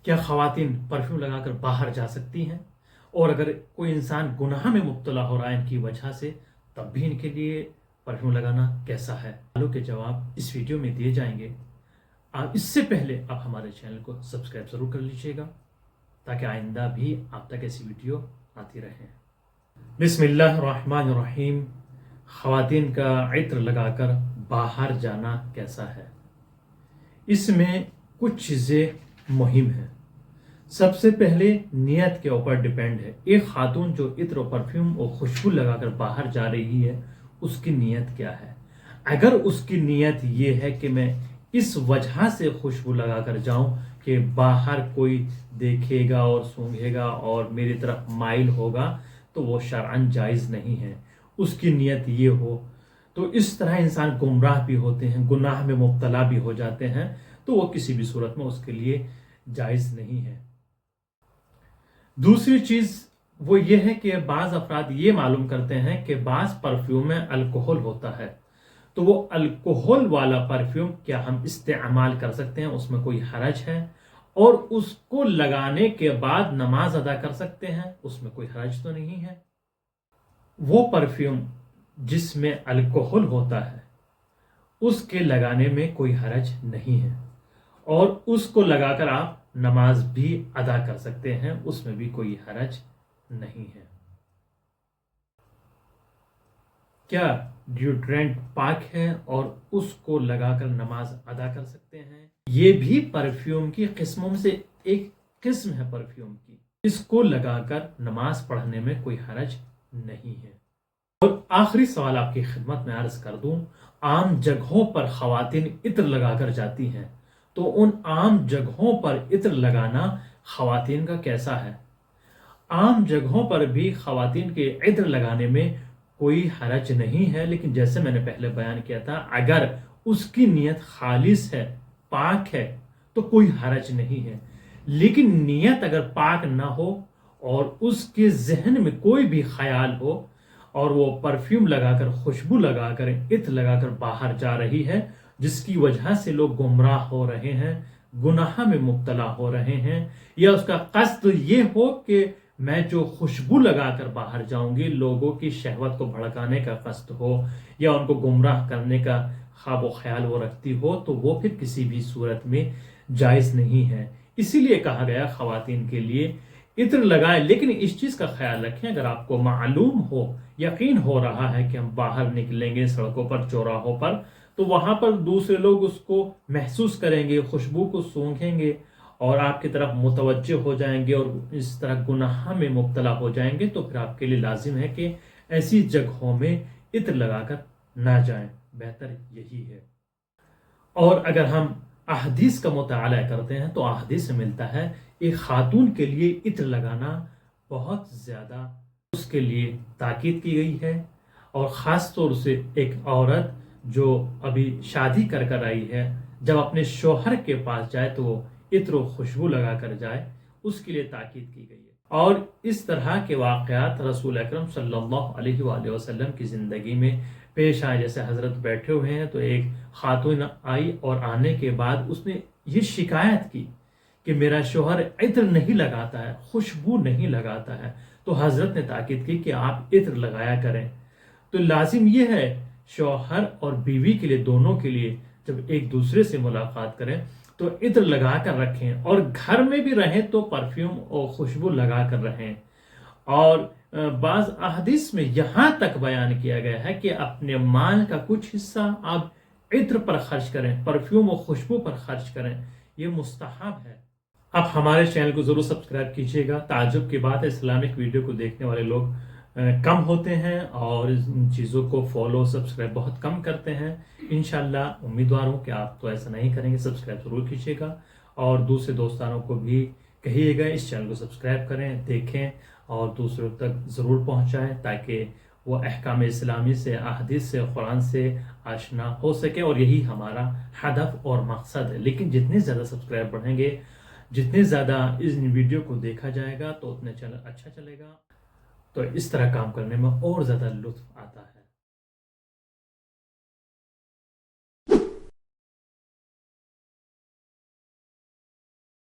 کیا خواتین پرفیوم لگا کر باہر جا سکتی ہیں؟ اور اگر کوئی انسان گناہ میں مبتلا ہو رہا ہے ان کی وجہ سے، تب بھی ان کے لیے پرفیوم لگانا کیسا ہے؟ سوالوں کے جواب اس ویڈیو میں دیے جائیں گے۔ اس سے پہلے آپ ہمارے چینل کو سبسکرائب ضرور کر لیجیے گا تاکہ آئندہ بھی آپ تک ایسی ویڈیو آتی رہے۔ بسم اللہ الرحمن الرحیم۔ خواتین کا عطر لگا کر باہر جانا کیسا ہے؟ اس میں کچھ چیزیں مہم ہیں۔ سب سے پہلے نیت کے اوپر ڈیپینڈ ہے۔ ایک خاتون جو عطر و پرفیوم اور خوشبو لگا کر باہر جا رہی ہے، اس کی نیت کیا ہے؟ اگر اس کی نیت یہ ہے کہ میں اس وجہ سے خوشبو لگا کر جاؤں کہ باہر کوئی دیکھے گا اور سونگھے گا اور میری طرف مائل ہوگا، تو وہ شرعاً جائز نہیں ہے۔ اس کی نیت یہ ہو تو اس طرح انسان گمراہ بھی ہوتے ہیں، گناہ میں مبتلا بھی ہو جاتے ہیں، تو وہ کسی بھی صورت میں اس کے لیے جائز نہیں ہے۔ دوسری چیز وہ یہ ہے کہ بعض افراد یہ معلوم کرتے ہیں کہ بعض پرفیوم میں الکوہل ہوتا ہے، تو وہ الکوہل والا پرفیوم کیا ہم استعمال کر سکتے ہیں؟ اس میں کوئی حرج ہے؟ اور اس کو لگانے کے بعد نماز ادا کر سکتے ہیں؟ اس میں کوئی حرج تو نہیں ہے۔ وہ پرفیوم جس میں الکوہل ہوتا ہے اس کے لگانے میں کوئی حرج نہیں ہے، اور اس کو لگا کر آپ نماز بھی ادا کر سکتے ہیں، اس میں بھی کوئی حرج نہیں ہے۔ کیا ڈیوڈرنٹ پاک ہے اور اس کو لگا کر نماز ادا کر سکتے ہیں؟ یہ بھی پرفیوم کی قسموں میں سے ایک قسم ہے پرفیوم کی۔ اس کو لگا کر نماز پڑھنے میں کوئی حرج نہیں ہے۔ اور آخری سوال آپ کی خدمت میں عرض کر دوں، عام جگہوں پر خواتین عطر لگا کر جاتی ہیں، تو ان عام جگہوں پر عطر لگانا خواتین کا کیسا ہے؟ عام جگہوں پر بھی خواتین کے عطر لگانے میں کوئی حرج نہیں ہے، لیکن جیسے میں نے پہلے بیان کیا تھا، اگر اس کی نیت خالص ہے، پاک ہے، تو کوئی حرج نہیں ہے۔ لیکن نیت اگر پاک نہ ہو اور اس کے ذہن میں کوئی بھی خیال ہو اور وہ پرفیوم لگا کر، خوشبو لگا کر، عطر لگا کر باہر جا رہی ہے، جس کی وجہ سے لوگ گمراہ ہو رہے ہیں، گناہ میں مبتلا ہو رہے ہیں، یا اس کا قصد یہ ہو کہ میں جو خوشبو لگا کر باہر جاؤں گی لوگوں کی شہوت کو بھڑکانے کا قصد ہو یا ان کو گمراہ کرنے کا خواب و خیال وہ رکھتی ہو، تو وہ پھر کسی بھی صورت میں جائز نہیں ہے۔ اسی لیے کہا گیا خواتین کے لیے عطر لگائیں، لیکن اس چیز کا خیال رکھیں، اگر آپ کو معلوم ہو، یقین ہو رہا ہے کہ ہم باہر نکلیں گے سڑکوں پر، چوراہوں پر، تو وہاں پر دوسرے لوگ اس کو محسوس کریں گے، خوشبو کو سونگھیں گے اور آپ کی طرف متوجہ ہو جائیں گے اور اس طرح گناہ میں مبتلا ہو جائیں گے، تو پھر آپ کے لیے لازم ہے کہ ایسی جگہوں میں عطر لگا کر نہ جائیں، بہتر یہی ہے۔ اور اگر ہم احادیث کا مطالعہ کرتے ہیں تو احادیث میں ملتا ہے ایک خاتون کے لیے عطر لگانا بہت زیادہ اس کے لیے تاکید کی گئی ہے، اور خاص طور سے ایک عورت جو ابھی شادی کر آئی ہے، جب اپنے شوہر کے پاس جائے تو وہ عطر و خوشبو لگا کر جائے، اس کے لیے تاکید کی گئی ہے۔ اور اس طرح کے واقعات رسول اکرم صلی اللہ علیہ وآلہ وسلم کی زندگی میں پیش آئے۔ جیسے حضرت بیٹھے ہوئے ہیں تو ایک خاتون آئی اور آنے کے بعد اس نے یہ شکایت کی کہ میرا شوہر عطر نہیں لگاتا ہے، خوشبو نہیں لگاتا ہے، تو حضرت نے تاکید کی کہ آپ عطر لگایا کریں۔ تو لازم یہ ہے شوہر اور بیوی کے لیے، دونوں کے لیے، جب ایک دوسرے سے ملاقات کریں تو عطر لگا کر رکھیں، اور گھر میں بھی رہیں تو پرفیوم اور خوشبو لگا کر رہیں۔ اور بعض احادیث میں یہاں تک بیان کیا گیا ہے کہ اپنے مال کا کچھ حصہ آپ عطر پر خرچ کریں، پرفیوم و خوشبو پر خرچ کریں، یہ مستحب ہے۔ آپ ہمارے چینل کو ضرور سبسکرائب کیجیے گا۔ تعجب کی بات ہے، اسلامک ویڈیو کو دیکھنے والے لوگ کم ہوتے ہیں اور ان چیزوں کو فالو سبسکرائب بہت کم کرتے ہیں۔ انشاءاللہ امیدوار ہوں کہ آپ تو ایسا نہیں کریں گے، سبسکرائب ضرور کیجیے گا، اور دوسرے دوستانوں کو بھی کہیے گا اس چینل کو سبسکرائب کریں، دیکھیں اور دوسروں تک ضرور پہنچائیں تاکہ وہ احکام اسلامی سے، احادیث سے، قرآن سے آشنا ہو سکے، اور یہی ہمارا ہدف اور مقصد ہے۔ لیکن جتنے زیادہ سبسکرائب بڑھیں گے، جتنے زیادہ اس ویڈیو کو دیکھا جائے گا، تو اتنے چینل اچھا چلے گا، تو اس طرح کام کرنے میں اور زیادہ لطف آتا ہے۔